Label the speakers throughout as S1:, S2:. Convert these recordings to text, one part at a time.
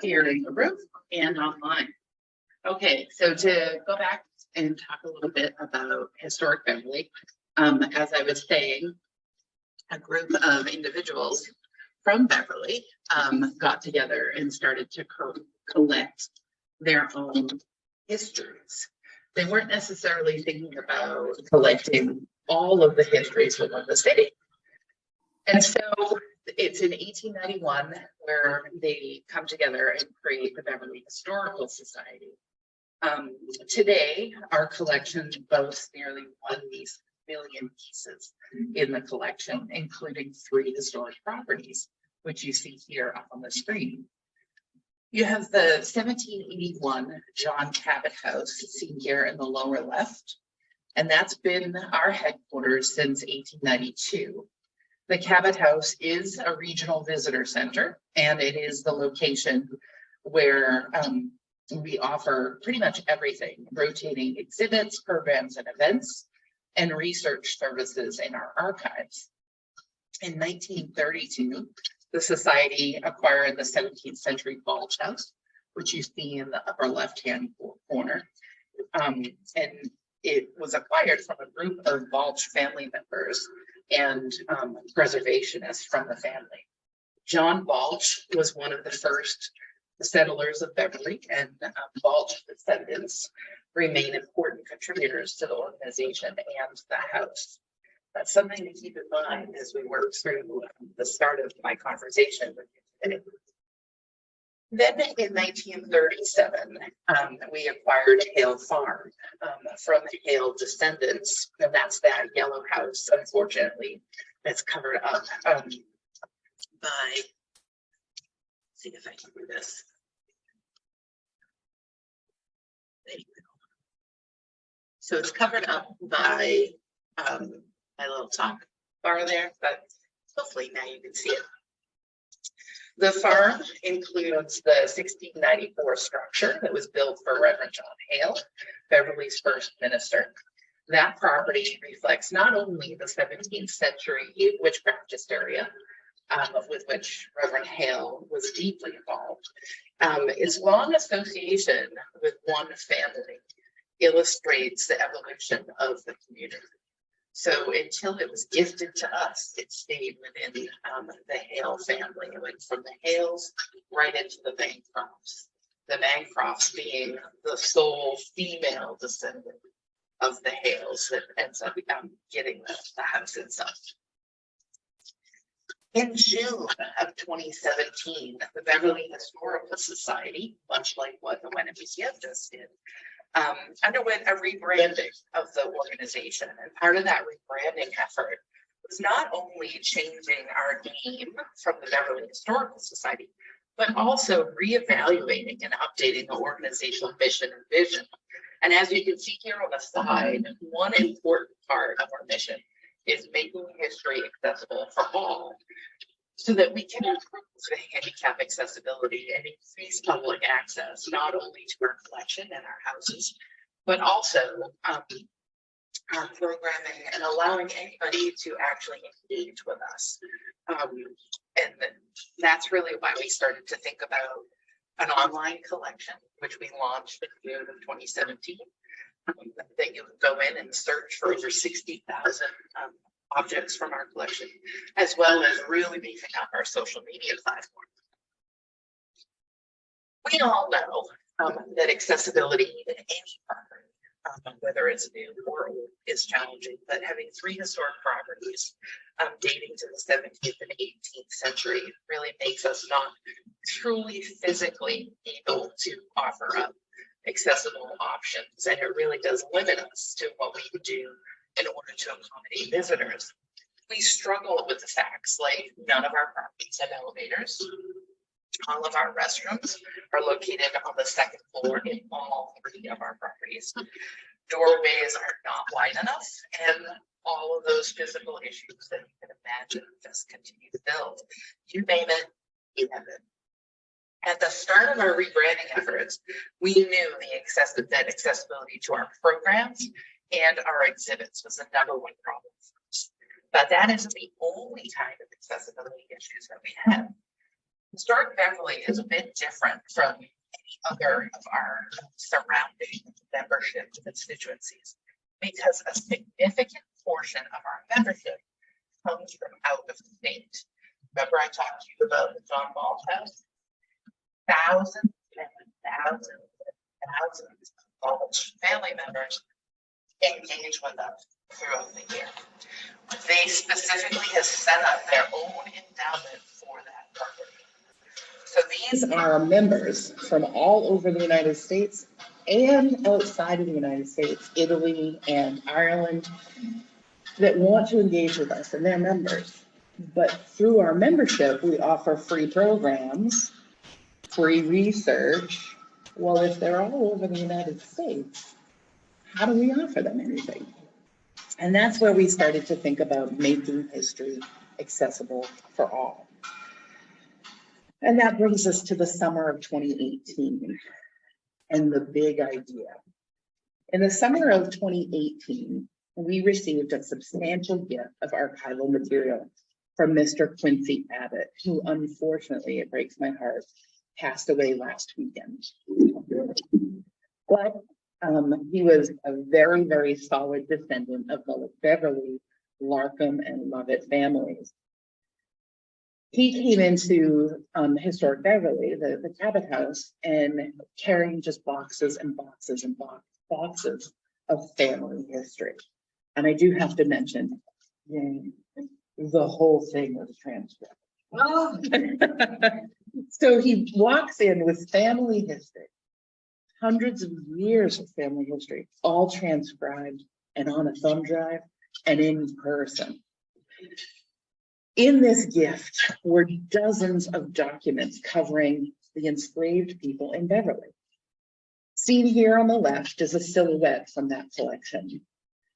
S1: here in the room and online. Okay, so to go back and talk a little bit about Historic Beverly, as I was saying, a group of individuals from Beverly got together and started to collect their own histories. They weren't necessarily thinking about collecting all of the histories within the city. And so it's in 1891 where they come together and create the Beverly Historical Society. Today, our collection boasts nearly 1 million pieces in the collection, including 3 historic properties, which you see here up on the screen. You have the 1781 John Cabot House seen here in the lower left, and that's been our headquarters since 1892. The Cabot House is a regional visitor center, and it is the location where we offer pretty much everything, rotating exhibits, programs, and events, and research services in our archives. In 1932, the Society acquired the 17th century Balch House, which you see in the upper left-hand corner. And it was acquired from a group of Balch family members and preservationists from the family. John Balch was one of the first settlers of Beverly, and Balch descendants remain important contributors to the organization and the house. That's something to keep in mind as we work through the start of my conversation with you today. Then in 1937, we acquired Hale Farm from Hale descendants, and that's that yellow house, unfortunately, that's covered up by, see if I can do this. There you go. So it's covered up by my little top bar there, but hopefully now you can see it. The farm includes the 1694 structure that was built for Reverend John Hale, Beverly's first minister. That property reflects not only the 17th century witchcraft hysteria, with which Reverend Hale was deeply involved. His long association with one family illustrates the evolution of the community. So until it was gifted to us, it stayed within the Hale family. It went from the Hales right into the Bancrofts. The Bancrofts being the sole female descendant of the Hales that ends up getting the house itself. In June of 2017, the Beverly Historical Society, much like what the WNBCF just did, underwent a rebranding of the organization. And part of that rebranding effort was not only changing our name from the Beverly Historical Society, but also reevaluating and updating the organizational mission and vision. And as you can see here on the side, one important part of our mission is making history accessible for all, so that we can improve the handicap accessibility and increase public access, not only to our collection and our houses, but also our programming and allowing anybody to actually engage with us. And that's really why we started to think about an online collection, which we launched in June of 2017. That you would go in and search for over 60,000 objects from our collection, as well as really beefing up our social media platform. We all know that accessibility in any property, whether it's new or old, is challenging, but having 3 historic properties dating to the 17th and 18th century really makes us not truly physically able to offer up accessible options, and it really does limit us to what we can do in order to accommodate visitors. We struggle with the facts like none of our properties have elevators. All of our restrooms are located on the 2nd floor in all 3 of our properties. Doorways are not wide enough, and all of those physical issues that you can imagine just continue to build. You name it, you have it. At the start of our rebranding efforts, we knew that accessibility to our programs and our exhibits was the #1 problem for us. But that isn't the only kind of accessibility issues that we have. Historic Beverly is a bit different from any other of our surrounding membership constituencies because a significant portion of our membership comes from out of state. Remember I talked to you about the John Ball House? Thousands and thousands and thousands of Balch family members engage with us throughout the year. They specifically have set up their own endowment for that purpose. So these are members from all over the United States and outside of the United States, Italy and Ireland, that want to engage with us, and they're members. But through our membership, we offer free programs, free research. Well, if they're all over the United States, how do we offer them anything? And that's where we started to think about making history accessible for all. And that brings us to the summer of 2018 and the big idea. In the summer of 2018, we received a substantial gift of archival material from Mr. Quincy Abbott, who unfortunately, it breaks my heart, passed away last weekend. But he was a very, very solid descendant of the Beverly, Larkham, and Lovett families. He came into Historic Beverly, the Cabot House, and carrying just boxes and boxes and boxes of family history. And I do have to mention, the whole thing was a transcript. Oh. So he walks in with family history, hundreds of years of family history, all transcribed and on a thumb drive and in person. In this gift were dozens of documents covering the enslaved people in Beverly. Seen here on the left is a silhouette from that collection.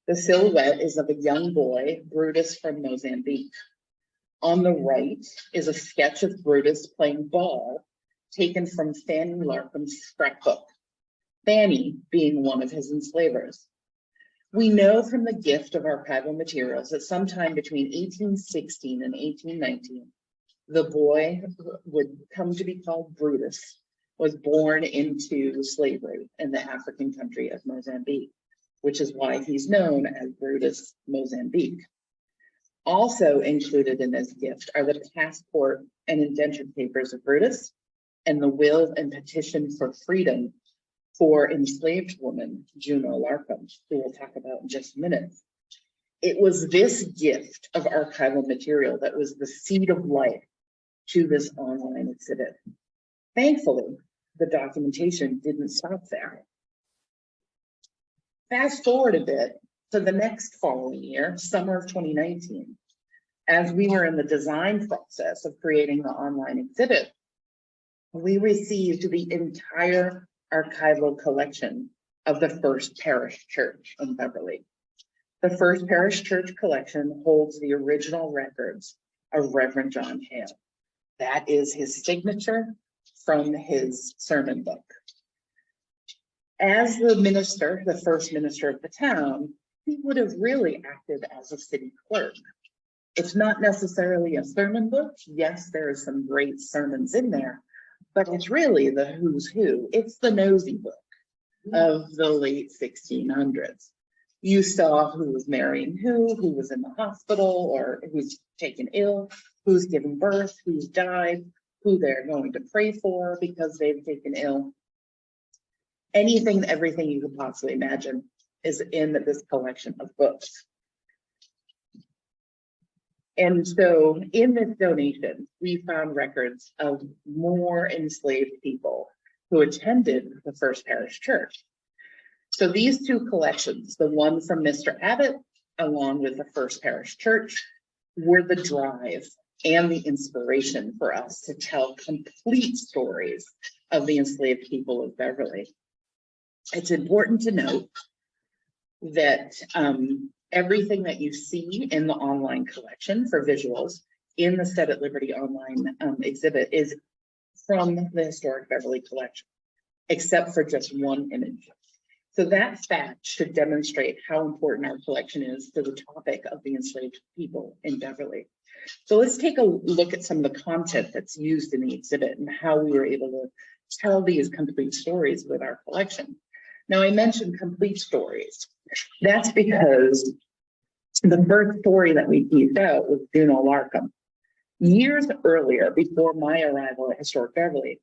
S1: The silhouette is of a young boy, Brutus from Mozambique. On the right is a sketch of Brutus playing ball, taken from Fanny Larkham's scrapbook, Fanny being one of his enslavers. We know from the gift of archival materials that sometime between 1816 and 1819, the boy would come to be called Brutus, was born into slavery in the African country of Mozambique, which is why he's known as Brutus Mozambique. Also included in this gift are the passport and indentured papers of Brutus and the will and petition for freedom for enslaved woman, Juno Larkham, who we'll talk about in just a minute. It was this gift of archival material that was the seed of life to this online exhibit. Thankfully, the documentation didn't stop there. Fast forward a bit to the next following year, summer of 2019, as we were in the design process of creating the online exhibit, we received the entire archival collection of the First Parish Church in Beverly. The First Parish Church collection holds the original records of Reverend John Hale. That is his signature from his sermon book. As the minister, the first minister of the town, he would have really acted as a city clerk. It's not necessarily a sermon book. Yes, there are some great sermons in there, but it's really the who's who. It's the nosy book of the late 1600s. You saw who was marrying who was in the hospital or who's taken ill, who's given birth, who's died, who they're going to pray for because they've taken ill. Anything, everything you could possibly imagine is in this collection of books. And so in this donation, we found records of more enslaved people who attended the First Parish Church. So these two collections, the one from Mr. Abbott, along with the First Parish Church, were the drive and the inspiration for us to tell complete stories of the enslaved people of Beverly. It's important to note that everything that you see in the online collection for visuals in the Set at Liberty online exhibit is from the Historic Beverly collection, except for just one image. So that fact should demonstrate how important our collection is to the topic of the enslaved people in Beverly. So let's take a look at some of the content that's used in the exhibit and how we were able to tell these complete stories with our collection. Now, I mentioned complete stories. That's because the first story that we pieced out was Juno Larkham. Years earlier, before my arrival at Historic Beverly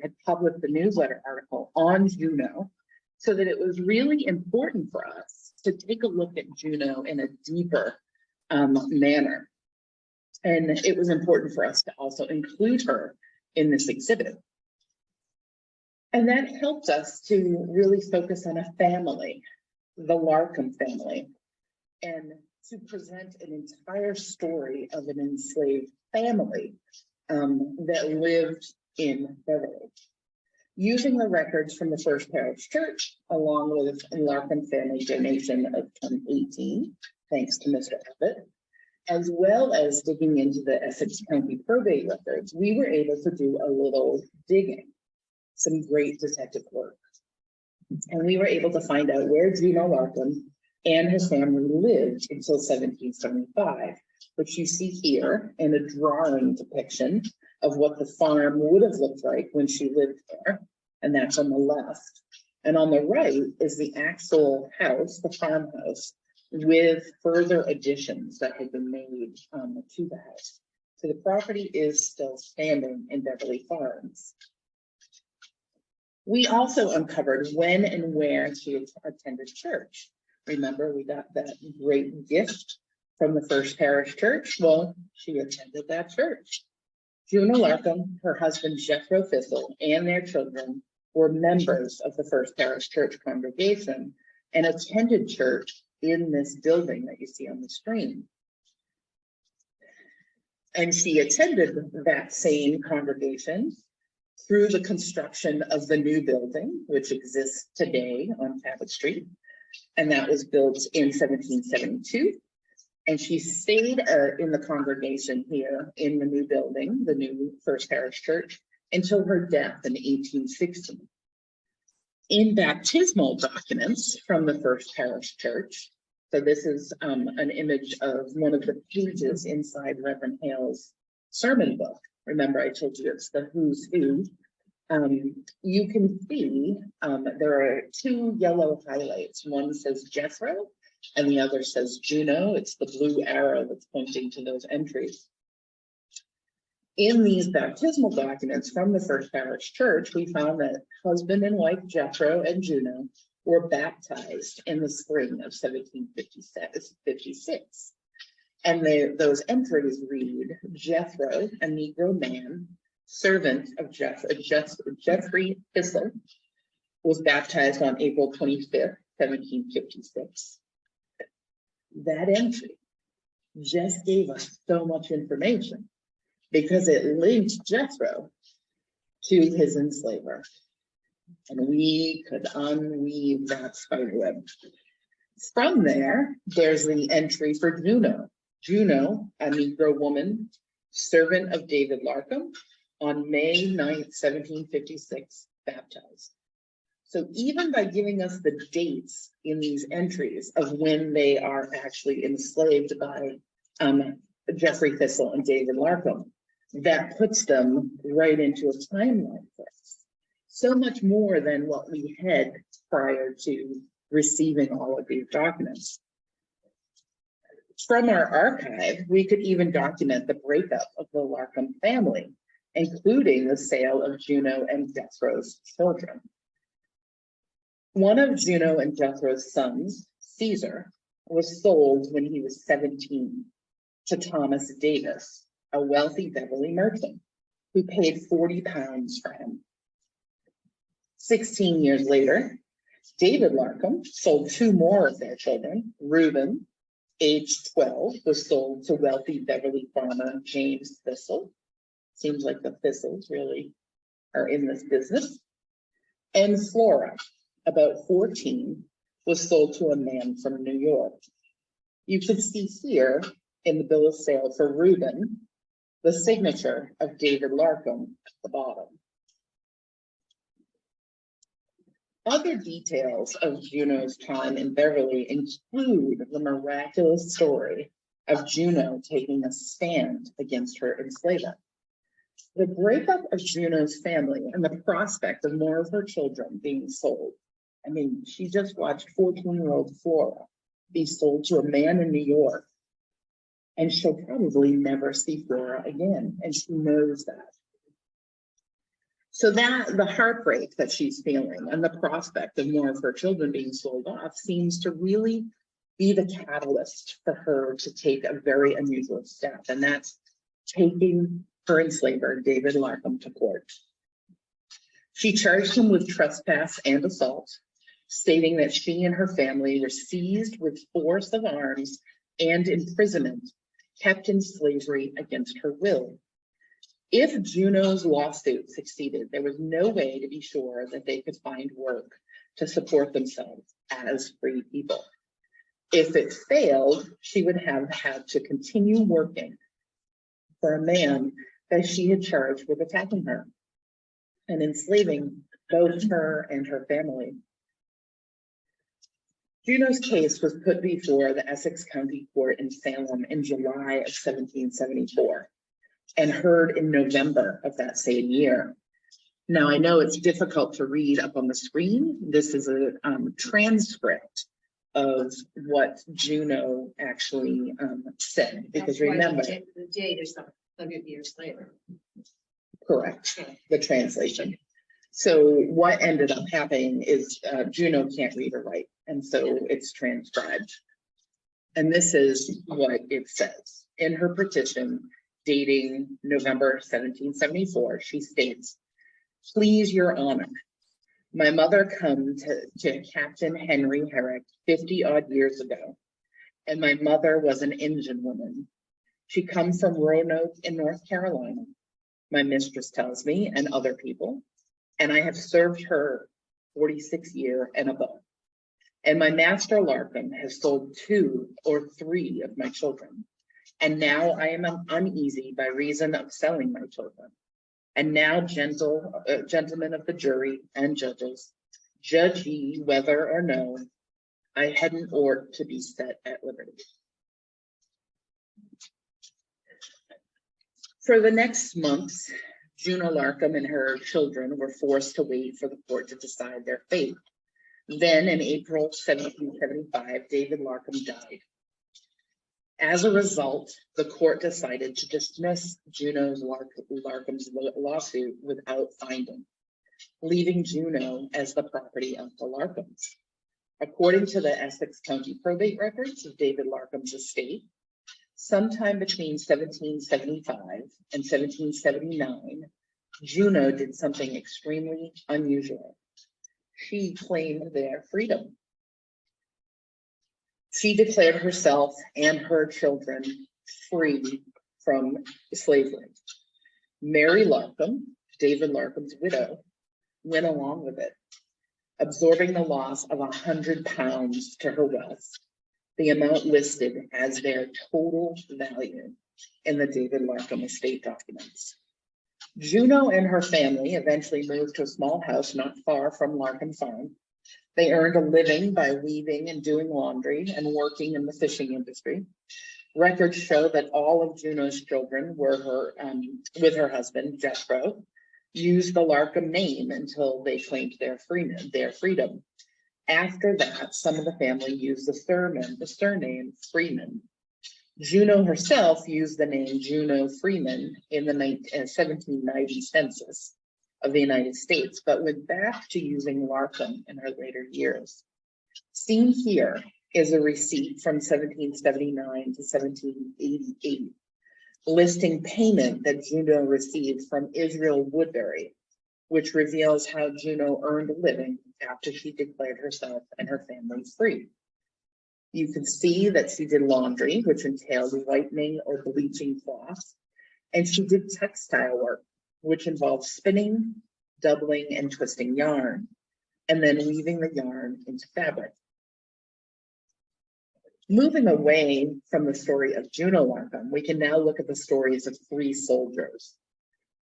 S1: had published a newsletter article on Juno, so that it was really important for us to take a look at Juno in a deeper manner. And it was important for us to also include her in this exhibit. And that helped us to really focus on a family, the Larkham family, and to present an entire story of an enslaved family that lived in Beverly. Using the records from the First Parish Church, along with a Larkham family donation of 2018, thanks to Mr. Abbott, as well as digging into the Essex County probate records, we were able to do a little digging, some great detective work. And we were able to find out where Juno Larkham and his family lived until 1775, which you see here in a drawing depiction of what the farm would have looked like when she lived there, and that's on the left. And on the right is the actual house, the farmhouse, with further additions that had been made to the house. So the property is still standing in Beverly Farms. We also uncovered when and where she attended church. Remember, we got that great gift from the First Parish Church. Well, she attended that church. Juno Larkham, her husband Jethro Thistle, and their children were members of the First Parish Church congregation and attended church in this building that you see on the screen. And she attended that same congregation through the construction of the new building, which exists today on Cabot Street. And that was built in 1772. And she stayed in the congregation here in the new building, the new First Parish Church, until her death in 1860. In baptismal documents from the First Parish Church, so this is an image of one of the pages inside Reverend Hale's sermon book. Remember, I told you it's the who's who. You can see there are two yellow highlights. One says Jethro, and the other says Juno. It's the blue arrow that's pointing to those entries. In these baptismal documents from the First Parish Church, we found that husband and wife Jethro and Juno were baptized in the spring of 1756. And those entries read, Jethro, a Negro man, servant of Jeffrey Thistle, was baptized on April 25th, 1756. That entry just gave us so much information because it linked Jethro to his enslaver. And we could unweave that spider web. From there, there's the entry for Juno. Juno, a Negro woman, servant of David Larkham, on May 9th, 1756, baptized. So even by giving us the dates in these entries of when they are actually enslaved by Jeffrey Thistle and David Larkham, that puts them right into a timeline for us. So much more than what we had prior to receiving all of these documents. From our archive, we could even document the breakup of the Larkham family, including the sale of Juno and Jethro's children. One of Juno and Jethro's sons, Caesar, was sold when he was 17 to Thomas Davis, a wealthy Beverly merchant, who paid 40 pounds for him. 16 years later, David Larkham sold two more of their children. Reuben, aged 12, was sold to wealthy Beverly farmer James Thistle. Seems like the Thistles really are in this business. And Flora, about 14, was sold to a man from New York. You can see here in the bill of sale for Reuben, the signature of David Larkham at the bottom. Other details of Juno's time in Beverly include the miraculous story of Juno taking a stand against her enslavement. The breakup of Juno's family and the prospect of more of her children being sold. I mean, she just watched 14-year-old Flora be sold to a man in New York, and she'll probably never see Flora again, and she knows that. So that the heartbreak that she's feeling and the prospect of more of her children being sold off seems to really be the catalyst for her to take a very unusual step, and that's taking her enslaver, David Larkham, to court. She charged him with trespass and assault, stating that she and her family were seized with force of arms and imprisonment, kept in slavery against her will. If Juno's lawsuit succeeded, there was no way to be sure that they could find work to support themselves as free people. If it failed, she would have had to continue working for a man that she had charged with attacking her and enslaving both her and her family. Juno's case was put before the Essex County Court in Salem in July of 1774 and heard in November of that same year. Now, I know it's difficult to read up on the screen. This is a transcript of what Juno actually said, because remember,
S2: the date is 100 years later.
S1: Correct, the translation. So what ended up happening is Juno can't read or write, and so it's transcribed. And this is what it says. In her petition, dating November 1774, she states, "Please, Your Honor, my mother come to Captain Henry Herrick 50 odd years ago, and my mother was an engine woman. She comes from Roanoke in North Carolina, my mistress tells me, and other people, and I have served her 46 years and above. And my master Larkham has sold 2 or 3 of my children. And now I am uneasy by reason of selling my children. And now, gentlemen of the jury and judges, judge ye whether or no I hadn't ought to be set at liberty." For the next months, Juno Larkham and her children were forced to wait for the court to decide their fate. Then in April 1775, David Larkham died. As a result, the court decided to dismiss Juno's Larkham's lawsuit without finding, leaving Juno as the property of the Larkhams. According to the Essex County probate records of David Larkham's estate, sometime between 1775 and 1779, Juno did something extremely unusual. She claimed their freedom. She declared herself and her children free from slavery. Mary Larkham, David Larkham's widow, went along with it, absorbing the loss of £100 to her wealth, the amount listed as their total value in the David Larkham estate documents. Juno and her family eventually moved to a small house not far from Larkham Farm. They earned a living by weaving and doing laundry and working in the fishing industry. Records show that all of Juno's children were her, with her husband, Jethro, used the Larkham name until they claimed their freedom. After that, some of the family used the surname Freeman. Juno herself used the name Juno Freeman in the 1790 census of the United States, but went back to using Larkham in her later years. Seen here is a receipt from 1779 to 1788, listing payment that Juno received from Israel Woodbury, which reveals how Juno earned a living after she declared herself and her family free. You can see that she did laundry, which entailed whitening or bleaching cloth, and she did textile work, which involved spinning, doubling, and twisting yarn, and then weaving the yarn into fabric. Moving away from the story of Juno Larkham, we can now look at the stories of 3 soldiers.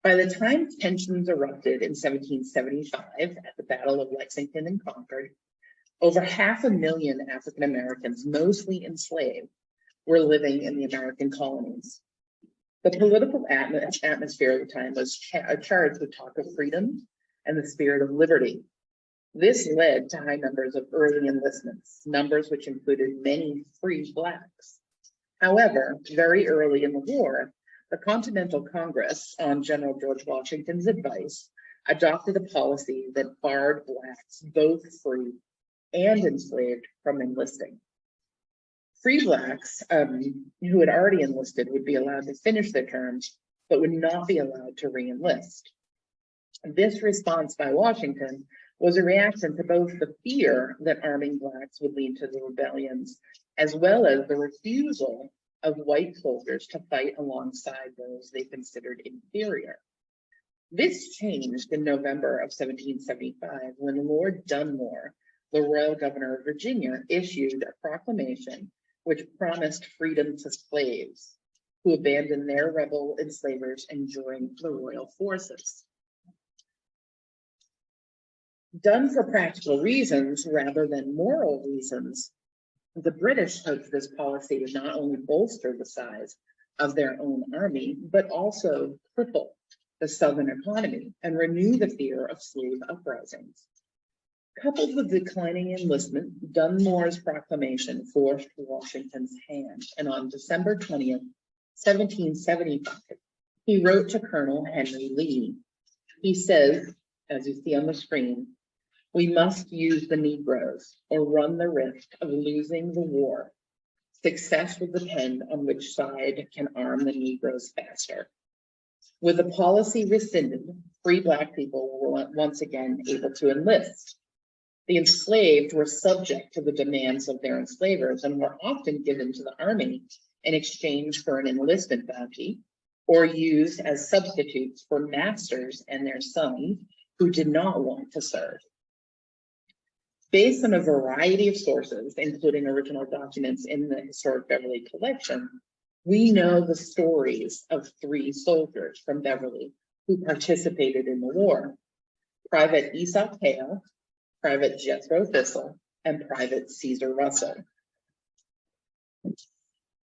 S3: By the time tensions erupted in 1775 at the Battle of Lexington and Concord, over 500,000 African Americans, mostly enslaved, were living in the American colonies. The political atmosphere at the time was charged with talk of freedom and the spirit of liberty. This led to high numbers of early enlistments, numbers which included many free Blacks. However, very early in the war, the Continental Congress, on General George Washington's advice, adopted a policy that barred Blacks, both free and enslaved, from enlisting. Free Blacks who had already enlisted would be allowed to finish their terms, but would not be allowed to re-enlist. This response by Washington was a reaction to both the fear that arming Blacks would lead to the rebellions, as well as the refusal of white soldiers to fight alongside those they considered inferior. This changed in November of 1775 when Lord Dunmore, the royal governor of Virginia, issued a proclamation which promised freedom to slaves who abandoned their rebel enslavers and joined the royal forces. Done for practical reasons rather than moral reasons, the British hoped this policy would not only bolster the size of their own army, but also cripple the Southern economy and renew the fear of slave uprisings. Coupled with declining enlistment, Dunmore's proclamation forced Washington's hand, and on December 20th, 1775, he wrote to Colonel Henry Lee. He says, as you see on the screen, "We must use the Negroes or run the risk of losing the war. Success will depend on which side can arm the Negroes faster." With the policy rescinded, free Black people were once again able to enlist. The enslaved were subject to the demands of their enslavers and were often given to the army in exchange for an enlistment bounty, or used as substitutes for masters and their sons who did not want to serve. Based on a variety of sources, including original documents in the Historic Beverly collection, we know the stories of 3 soldiers from Beverly who participated in the war: Private Esau Hale, Private Jethro Thistle, and Private Caesar Russell.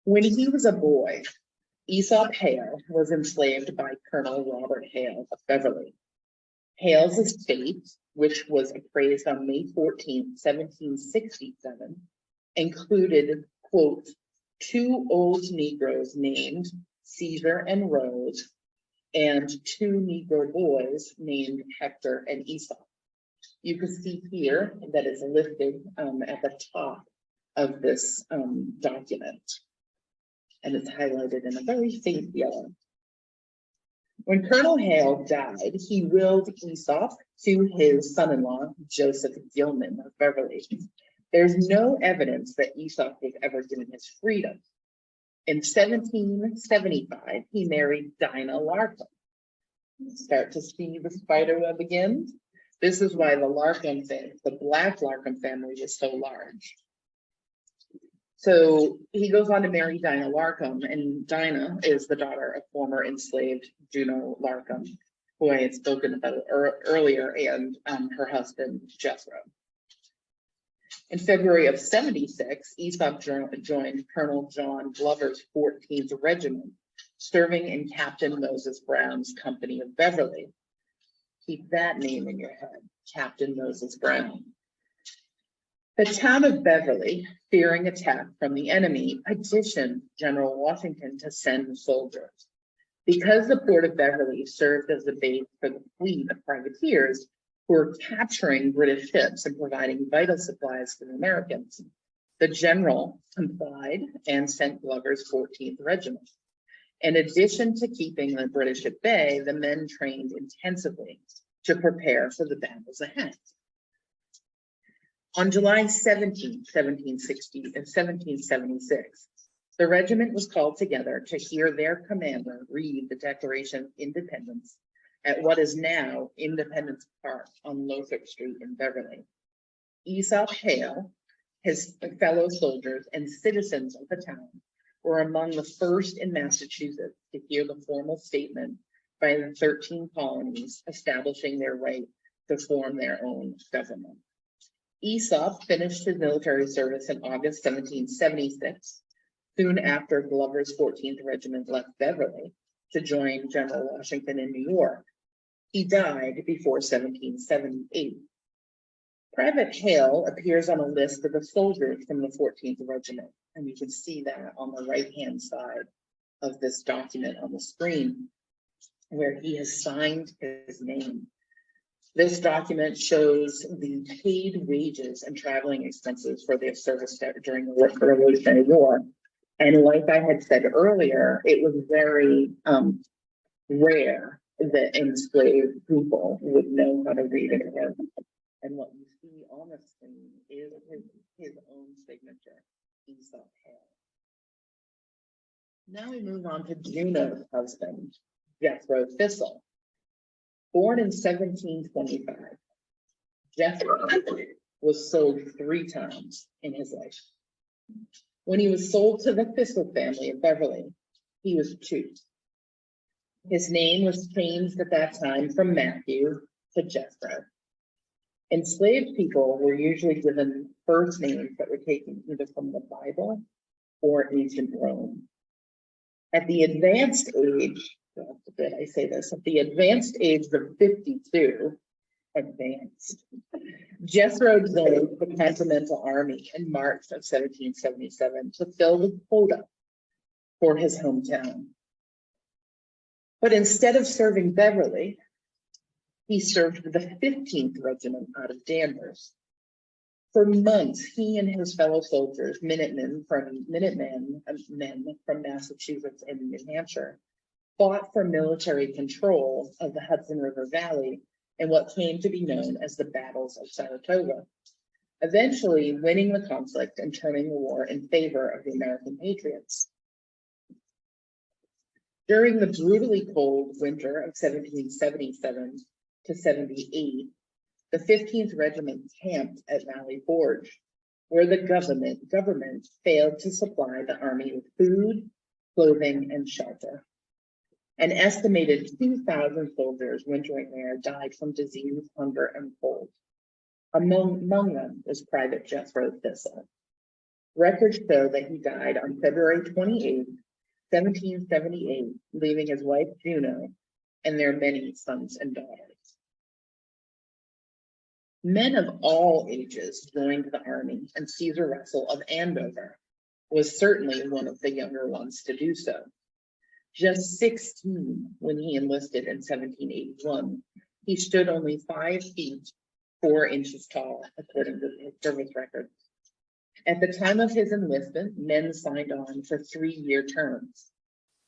S3: When he was a boy, Aesop Hale was enslaved by Colonel Robert Hale of Beverly. Hale's estate, which was appraised on May 14, 1767, included, quote, 2 old Negroes named Caesar and Rose, and 2 Negro boys named Hector and Esau. You can see here that it's listed at the top of this document, and it's highlighted in a very faint yellow. When Colonel Hale died, he willed Aesop to his son-in-law, Joseph Gilman of Beverly. There's no evidence that Aesop was ever given his freedom. In 1775, he married Dinah Larkham. Start to see the spider web again. This is why the Larkham family, the Black Larkham family, was so large. So he goes on to marry Dinah Larkham, and Dinah is the daughter of former enslaved Juno Larkham, who I had spoken about earlier, and her husband, Jethro. In February of 76, Aesop joined Colonel John Glover's 14th Regiment, serving in Captain Moses Brown's company of Beverly. Keep that name in your head, Captain Moses Brown. The town of Beverly, fearing attack from the enemy, petitioned General Washington to send soldiers. Because the port of Beverly served as the base for the fleet of privateers who were capturing British ships and providing vital supplies to the Americans, the general complied and sent Glover's 14th Regiment. In addition to keeping the British at bay, the men trained intensively to prepare for the battles ahead. On July 17, 1776, the regiment was called together to hear their commander read the Declaration of Independence at what is now Independence Park on Lothrop Street in Beverly. Aesop Hale, his fellow soldiers, and citizens of the town were among the first in Massachusetts to hear the formal statement by the 13 colonies, establishing their right to form their own government. Aesop finished his military service in August 1776, soon after Glover's 14th Regiment left Beverly to join General Washington in New York. He died before 1778. Private Hale appears on a list of the soldiers from the 14th Regiment, and you can see that on the right-hand side of this document on the screen, where he has signed his name. This document shows the paid wages and traveling expenses for their service during the Revolutionary War. And like I had said earlier, it was very rare that enslaved people would know how to read and write. And what you see on the screen is his own signature, Aesop Hale. Now we move on to Juno's husband, Jethro Thistle. Born in 1725, Jethro was sold 3 times in his life. When he was sold to the Thistle family of Beverly, he was 2. His name was changed at that time from Matthew to Jethro. Enslaved people were usually given first names that were taken either from the Bible or ancient Rome. At the advanced age, did I say this? At the advanced age of 52, Jethro joined the Continental Army in March of 1777 to fill the quota for his hometown. But instead of serving Beverly, he served the 15th Regiment out of Danvers. For months, he and his fellow soldiers, Minutemen from Massachusetts and New Hampshire, fought for military control of the Hudson River Valley in what came to be known as the Battles of Saratoga, eventually winning the conflict and turning the war in favor of the American patriots. During the brutally cold winter of 1777 to 78, the 15th Regiment camped at Valley Forge, where the government failed to supply the army with food, clothing, and shelter. An estimated 2,000 soldiers wintering there died from disease, hunger, and cold. Among them was Private Jethro Thistle. Records show that he died on February 28, 1778, leaving his wife Juno and their many sons and daughters. Men of all ages joined the army, and Caesar Russell of Andover was certainly one of the younger ones to do so. Just 16 when he enlisted in 1781, he stood only 5 feet 4 inches tall, according to his service records. At the time of his enlistment, men signed on for 3-year terms.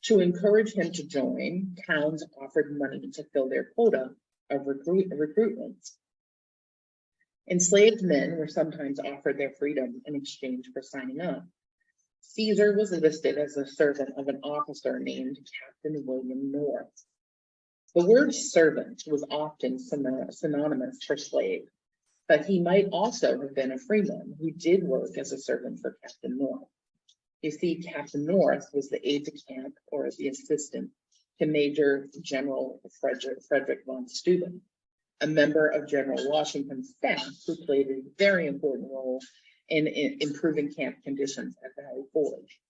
S3: To encourage him to join, towns offered money to fill their quota of recruitments. Enslaved men were sometimes offered their freedom in exchange for signing up. Caesar was listed as a servant of an officer named Captain William North. The word servant was often synonymous for slave, but he might also have been a freeman who did work as a servant for Captain North. You see, Captain North was the aide-de-camp or the assistant to Major General Frederick von Steuben, a member of General Washington's staff who played a very important role in improving camp conditions at Valley Forge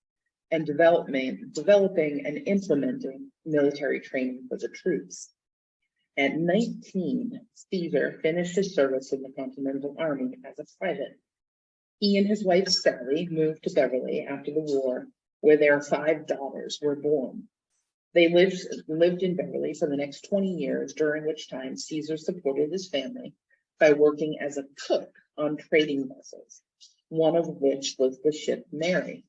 S3: and developing and implementing military training for the troops. At 19, Caesar finished his service in the Continental Army as a private. He and his wife Sally moved to Beverly after the war, where their 5 daughters were born. They lived in Beverly for the next 20 years, during which time Caesar supported his family by working as a cook on trading vessels, one of which was the ship Mary.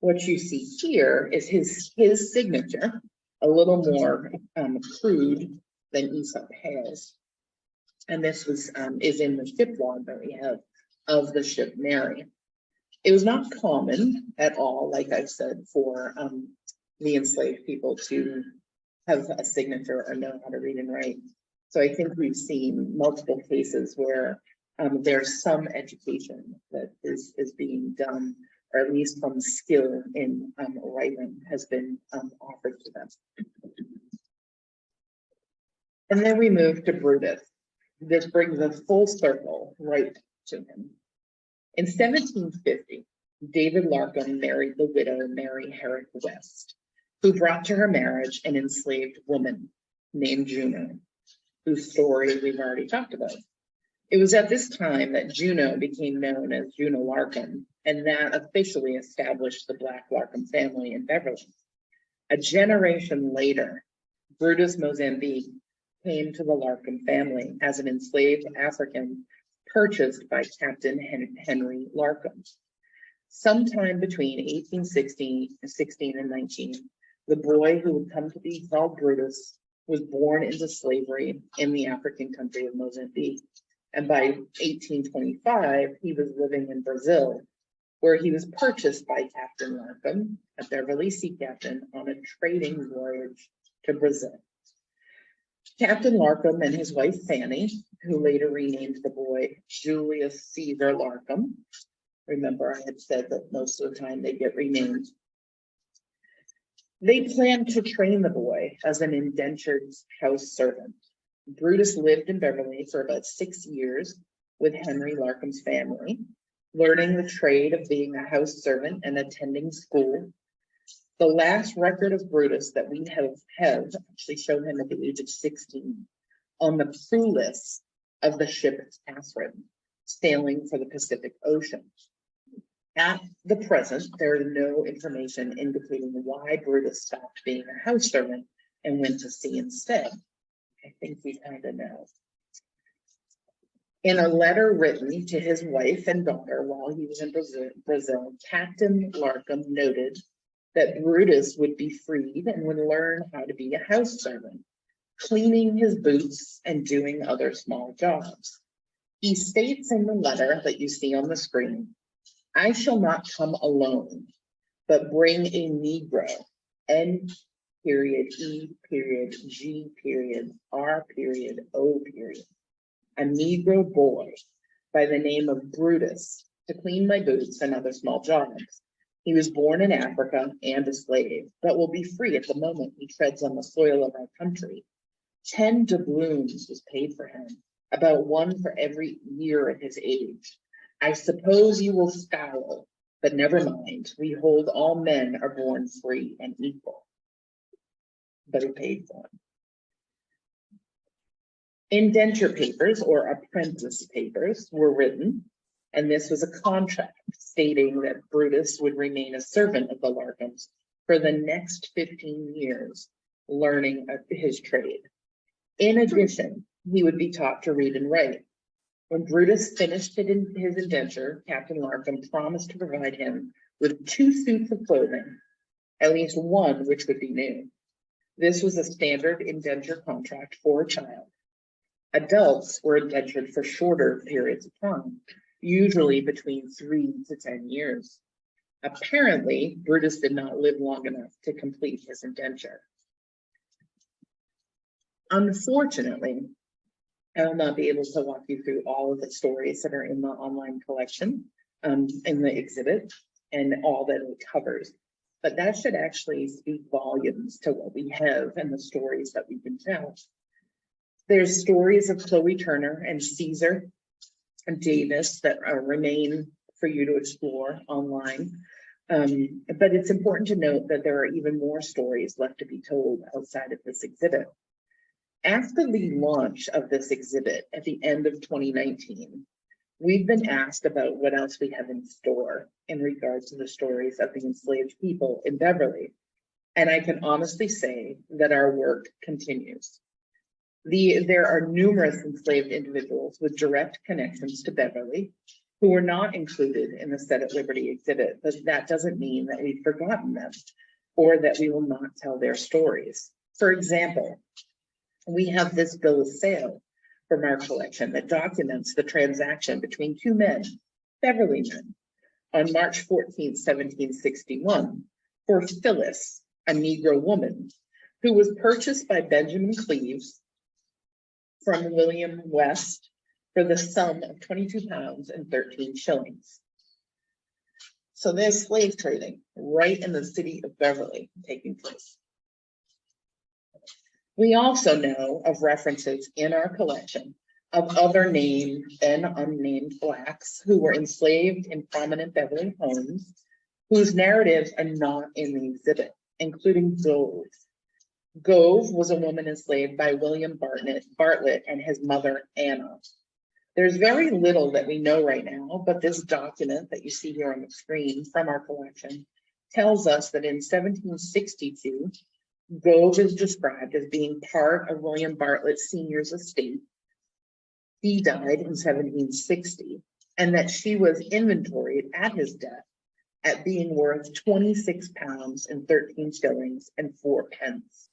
S3: What you see here is his signature, a little more crude than Aesop Hale's. And this is in the ship log that we have of the ship Mary. It was not common at all, like I said, for the enslaved people to have a signature or know how to read and write. So I think we've seen multiple cases where there's some education that is being done, or at least some skill in writing has been offered to them. And then we move to Brutus. This brings us full circle right to him. In 1750, David Larkham married the widow Mary Herrick West, who brought to her marriage an enslaved woman named Juno, whose story we've already talked about. It was at this time that Juno became known as Juno Larkham, and that officially established the Black Larkham family in Beverly. A generation later, Brutus Mozambique came to the Larkham family as an enslaved African purchased by Captain Henry Larkham. Sometime between 1816 and 19, the boy who would come to be called Brutus was born into slavery in the African country of Mozambique. And by 1825, he was living in Brazil, where he was purchased by Captain Larkham, a Beverly sea captain, on a trading voyage to Brazil. Captain Larkham and his wife Fanny, who later renamed the boy Julius Caesar Larkham. Remember, I had said that most of the time they get renamed. They planned to train the boy as an indentured house servant. Brutus lived in Beverly for about 6 years with Henry Larkham's family, learning the trade of being a house servant and attending school. The last record of Brutus that we have actually shown him at the age of 16 on the crew list of the ship Catherine, sailing for the Pacific Ocean. At the present, there is no information indicating why Brutus stopped being a house servant and went to sea instead. I think we kind of know. In a letter written to his wife and daughter while he was in Brazil, Captain Larkham noted that Brutus would be freed and would learn how to be a house servant, cleaning his boots and doing other small jobs. He states in the letter that you see on the screen, "I shall not come alone, but bring a Negro, N period, E period, G period, R period, O period, a Negro boy by the name of Brutus to clean my boots and other small jobs. He was born in Africa and a slave, but will be free at the moment he treads on the soil of our country. 10 doubloons was paid for him, about 1 for every year at his age. I suppose you will scowl, but never mind. We hold all men are born free and equal." But he paid for him. Indenture papers or apprentice papers were written, and this was a contract stating that Brutus would remain a servant of the Larkhams for the next 15 years, learning his trade. In addition, he would be taught to read and write. When Brutus finished his indenture, Captain Larkham promised to provide him with 2 suits of clothing, at least one which would be new. This was a standard indenture contract for a child. Adults were indentured for shorter periods of time, usually between 3 to 10 years. Apparently, Brutus did not live long enough to complete his indenture. Unfortunately, I will not be able to walk you through all of the stories that are in the online collection, in the exhibit, and all that it covers. But that should actually speak volumes to what we have and the stories that we can tell. There's stories of Chloe Turner and Caesar and Davis that remain for you to explore online. But it's important to note that there are even more stories left to be told outside of this exhibit. After the launch of this exhibit at the end of 2019, we've been asked about what else we have in store in regards to the stories of the enslaved people in Beverly. And I can honestly say that our work continues. There are numerous enslaved individuals with direct connections to Beverly who were not included in the Set at Liberty exhibit, but that doesn't mean that we've forgotten them or that we will not tell their stories. For example, we have this bill of sale from our collection that documents the transaction between 2 men, Beverly men, on March 14, 1761, for Phyllis, a Negro woman, who was purchased by Benjamin Cleves from William West for the sum of 22 pounds and 13 shillings. So there's slave trading right in the city of Beverly taking place. We also know of references in our collection of other named and unnamed Blacks who were enslaved in prominent Beverly homes, whose narratives are not in the exhibit, including Gove. Gove was a woman enslaved by William Bartlett and his mother, Anna. There's very little that we know right now, but this document that you see here on the screen from our collection tells us that in 1762, Gove is described as being part of William Bartlett Sr.'s estate. He died in 1760, and that she was inventoried at his death at being worth 26 pounds and 13 shillings and 4 pence,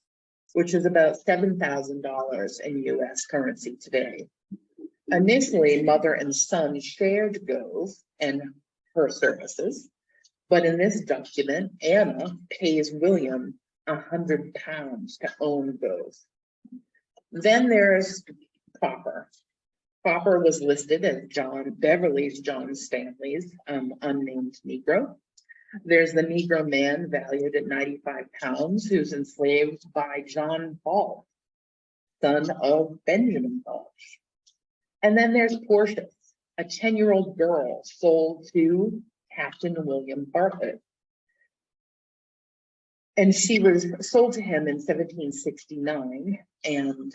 S3: which is about $7,000 in US currency today. Initially, mother and son shared Gove and her services, but in this document, Anna pays William 100 pounds to own Gove. Then there's Copper. Copper was listed as John Stanley's unnamed Negro. There's the Negro man valued at 95 pounds, who's enslaved by John Ball, son of Benjamin Balch. And then there's Portia, a 10-year-old girl sold to Captain William Bartlett. And she was sold to him in 1769, and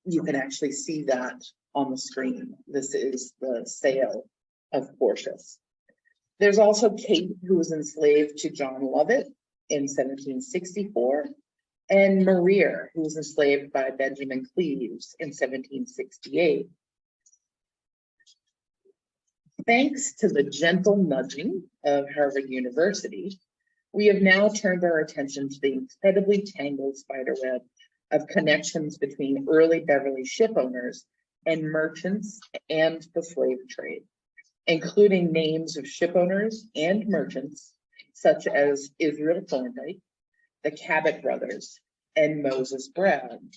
S3: you can actually see that on the screen. This is the sale of Portia. There's also Kate, who was enslaved to John Lovett in 1764, and Maria, who was enslaved by Benjamin Cleaves in 1768. Thanks to the gentle nudging of Harvard University, we have now turned our attention to the incredibly tangled spiderweb of connections between early Beverly ship owners and merchants and the slave trade, including names of ship owners and merchants such as Israel Thorndike, the Cabot brothers, and Moses Brown,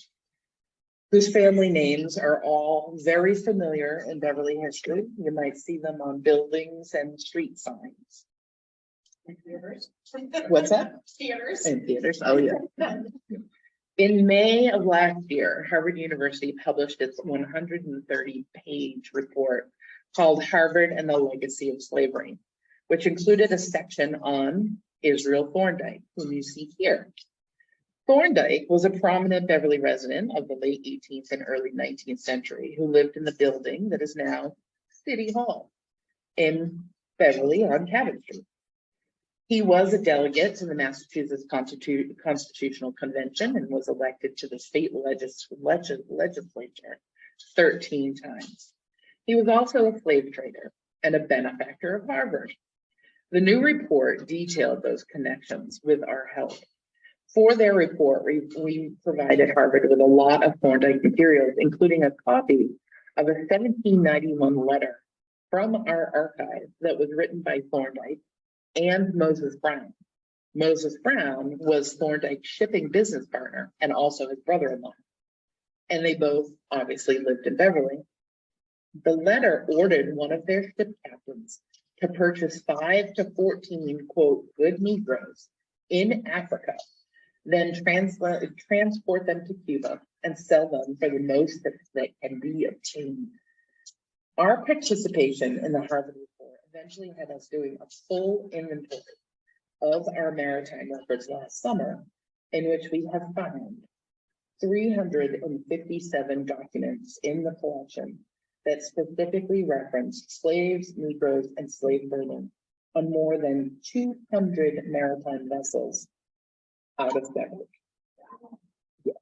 S3: whose family names are all very familiar in Beverly history. You might see them on buildings and street signs.
S2: And theaters.
S3: What's that?
S2: Theaters.
S3: In theaters, oh yeah. In May of last year, Harvard University published its 130-page report called Harvard and the Legacy of Slavery, which included a section on Israel Thorndike, whom you see here. Thorndike was a prominent Beverly resident of the late 18th and early 19th century who lived in the building that is now City Hall in Beverly on Cabot Street. He was a delegate to the Massachusetts Constitutional Convention and was elected to the state legislature 13 times. He was also a slave trader and a benefactor of Harvard. The new report detailed those connections with our help. For their report, we provided Harvard with a lot of Thorndike materials, including a copy of a 1791 letter from our archive that was written by Thorndike and Moses Brown. Moses Brown was Thorndike's shipping business partner and also his brother-in-law. And they both obviously lived in Beverly. The letter ordered one of their ship captains to purchase 5 to 14, quote, good Negroes in Africa, then transport them to Cuba and sell them for the most that can be obtained. Our participation in the Harvard report eventually had us doing a full inventory of our maritime records last summer, in which we have found 357 documents in the collection that specifically referenced slaves, Negroes, and slave burning on more than 200 maritime vessels out of Beverly. Yeah.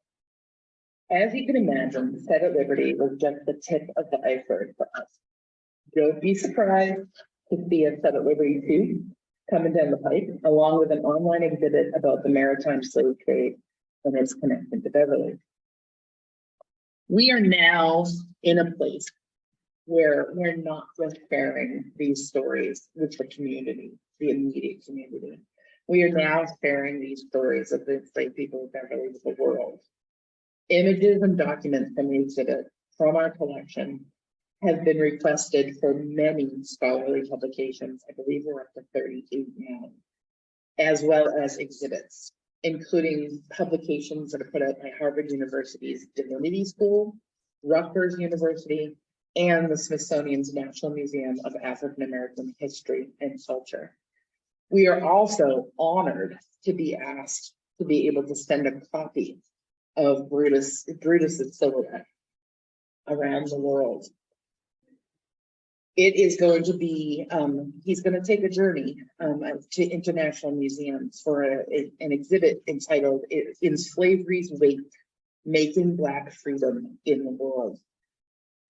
S3: As you can imagine, Set at Liberty was just the tip of the iceberg for us. Don't be surprised to see us Set at Liberty 2 coming down the pipe, along with an online exhibit about the maritime slave trade and its connection to Beverly. We are now in a place where we're not just sharing these stories with the community, the immediate community. We are now sharing these stories of the enslaved people of Beverly with the world. Images and documents from the exhibit from our collection have been requested for many scholarly publications. I believe we're up to 38 now, as well as exhibits. including publications that are put out by Harvard University's Divinity School, Rutgers University, and the Smithsonian's National Museum of African American History and Culture. We are also honored to be asked to be able to send a copy of Brutus's silhouette around the world. It is going to be, he's going to take a journey to international museums for an exhibit entitled "In Slavery's Wake, Making Black Freedom in the World."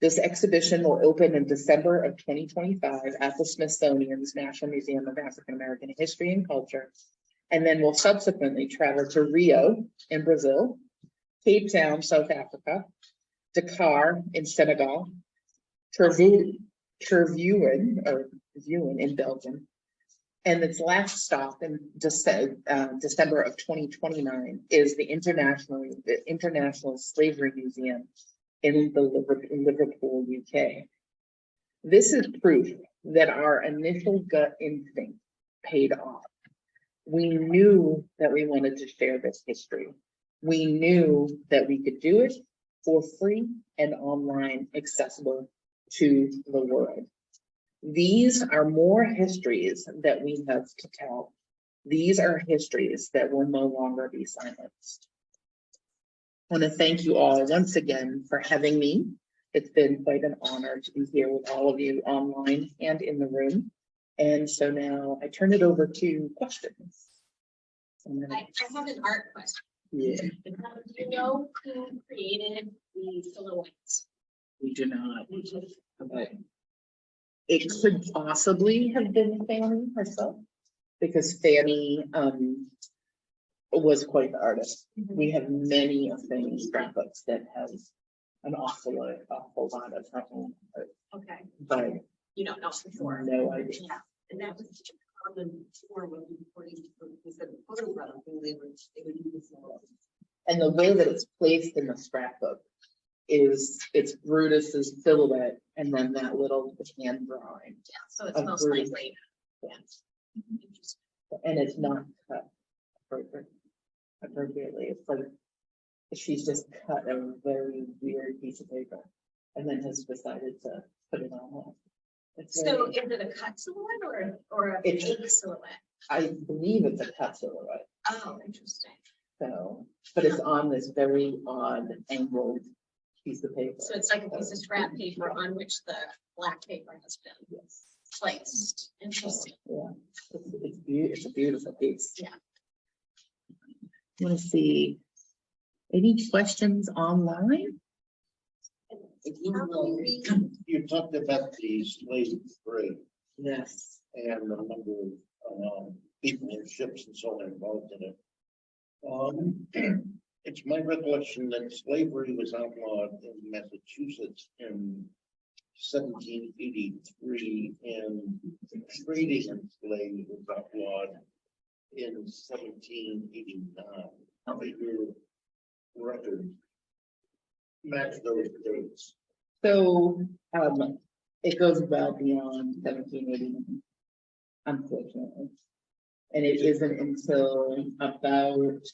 S3: This exhibition will open in December of 2025 at the Smithsonian's National Museum of African American History and Culture, and then will subsequently travel to Rio in Brazil, Cape Town, South Africa, Dakar in Senegal, Tervuren in Belgium, and its last stop in December of 2029 is the International Slavery Museum in Liverpool, UK. This is proof that our initial gut instinct paid off. We knew that we wanted to share this history. We knew that we could do it for free and online, accessible to the world. These are more histories that we have to tell. These are histories that will no longer be silenced. I want to thank you all once again for having me. It's been quite an honor to be here with all of you online and in the room. And so now I turn it over to questions.
S2: I have an art question.
S3: Yeah,
S2: Do you know who created the silhouettes?
S3: we do not. But it could possibly have been Fanny herself, because Fanny was quite the artist. We have many of Fanny's scrapbooks that have an awful lot of her own art,
S2: Okay,
S3: but
S2: you don't know for sure.
S3: no idea.
S2: Yeah, and that was such a common form of reporting for the photograph, and they would do this.
S3: And the way that it's placed in the scrapbook is it's Brutus's silhouette and then that little hand drawing.
S2: Yeah, so it's
S3: Of
S2: most
S3: Brutus.
S2: likely.
S3: Yeah.
S2: Interesting.
S3: And it's not cut appropriately. It's like she's just cut a very weird piece of paper and then has decided to put it on. It's
S2: So
S3: very,
S2: is it a cut silhouette or a
S3: It's-
S2: fake silhouette?
S3: I believe it's a cut silhouette.
S2: Oh, interesting.
S3: So, but it's on this very odd angled piece of paper.
S2: So it's like a piece of scrap paper on which the black paper has been
S3: Yes.
S2: placed. Interesting.
S3: Yeah, it's a beautiful piece.
S2: Yeah.
S3: Want to see any questions online?
S4: You talked about the slave trade
S3: Yes.
S4: and the number of people and ships and so on involved in it. It's my recollection that slavery was outlawed in Massachusetts in 1783 and trading in slaves was outlawed in 1789. How many your records match those dates?
S3: So, it goes well beyond 1789, unfortunately. And it isn't until about,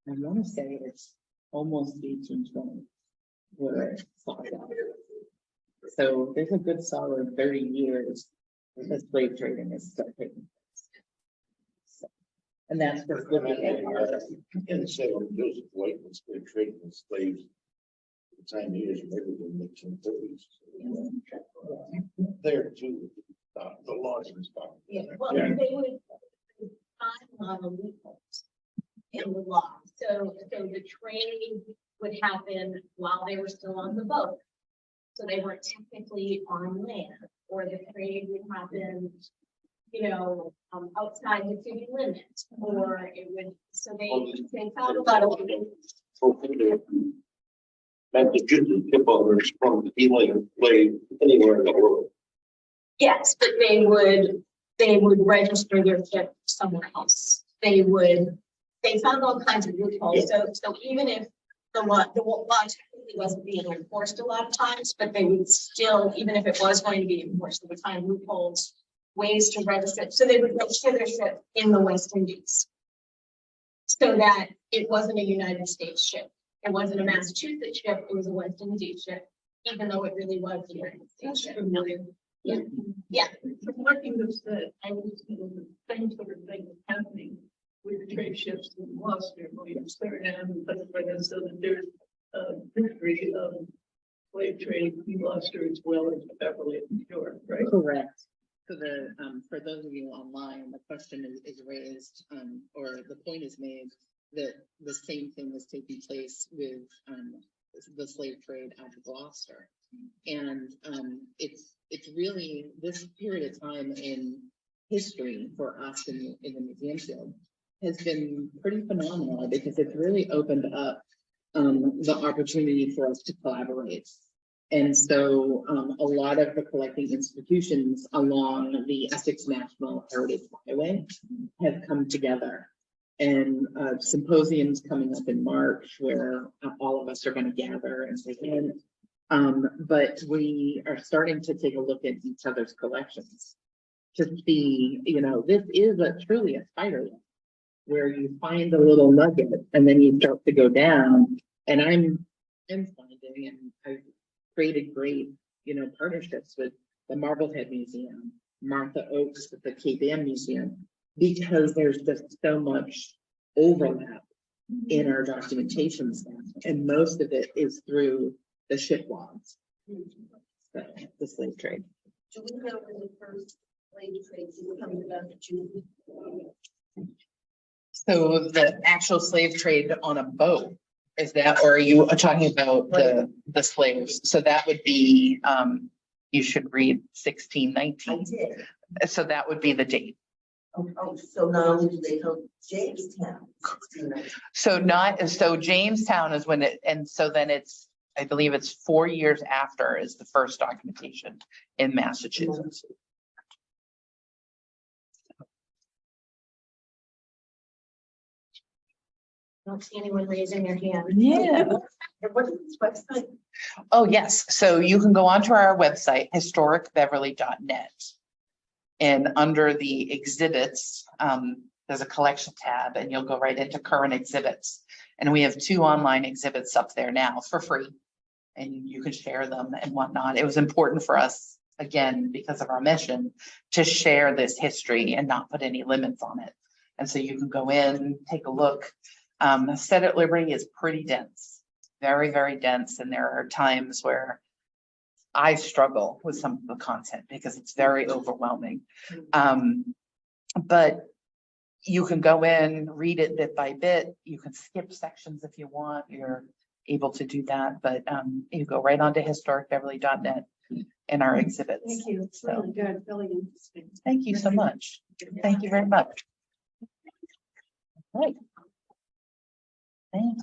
S3: I want to say it's almost 1820 where it stopped out. So there's a good solid 30 years that slave trading is still taking place. So, and that's just looking at
S4: In Salem, Joseph White was trading in slaves. The time years, maybe in the 1930s. There too, the laws and stuff.
S2: Yeah, well,
S4: Yeah.
S2: they would find a lot of loopholes in the law. So the trade would happen while they were still on the boat. So they weren't technically on land, or the trade would happen, outside the city limit, or it would, so they found a lot of.
S4: Massachusetts ship owners from the dealing of slave anywhere in the world.
S2: Yes, but they would register their ship somewhere else. They found all kinds of loopholes. So even if the law technically wasn't being enforced a lot of times, but they would still, even if it was going to be enforced, they would find loopholes ways to register. So they would register their ship in the West Indies. So that it wasn't a United States ship. It wasn't a Massachusetts ship, it was a West Indies ship, even though it really was a United States ship.
S5: Familiar.
S2: Yeah. Yeah.
S5: From what you have said, I was thinking the same sort of thing is happening with the trade ships in Gloucester, Suriname, and stuff like that, so that there's a history of slave trading in Gloucester as well as Beverly, I'm sure, right?
S3: Correct. So the, for those of you online, the question is raised, or the point is made that the same thing was taking place with, the slave trade out of Gloucester. And, it's really this period of time in history for us in the museum field has been pretty phenomenal because it's really opened up, the opportunity for us to collaborate. And so a lot of the collecting institutions along the Essex National Heritage Byway have come together. And symposiums coming up in March where all of us are going to gather and present. But we are starting to take a look at each other's collections to see, this is truly a spider web where you find a little nugget and then you start to go down. And I'm finding, and I've created great, partnerships with the Marblehead Museum, Martha Oaks at the Cape Ann Museum, because there's just so much overlap in our documentation stuff. And most of it is through the ship logs, so, the slave trade.
S5: Do we know when the first slave trade comes about June?
S3: So the actual slave trade on a boat, is that, or are you talking about the slaves? So that would be, you should read 1619.
S5: I did.
S3: So that would be the date.
S5: Oh, so not only do they come Jamestown.
S3: So Jamestown is when it, and so then it's, I believe it's 4 years after is the first documentation in Massachusetts.
S2: Don't see anyone raising their hand.
S3: Yeah.
S5: What is this website?
S3: Oh, yes. So you can go onto our website, historicbeverly.net. And under the exhibits, there's a collection tab and you'll go right into current exhibits. And we have 2 online exhibits up there now for free. And you can share them and whatnot. It was important for us, again, because of our mission, to share this history and not put any limits on it. And so you can go in, take a look. Set at Liberty is pretty dense, very, very dense. And there are times where I struggle with some of the content because it's very overwhelming. But you can go in, read it bit by bit. You can skip sections if you want. You're able to do that, but you go right onto historicbeverly.net in our exhibits.
S5: Thank you. It's really good, really interesting.
S3: Thank you so much. Thank you very much. Right. Thanks.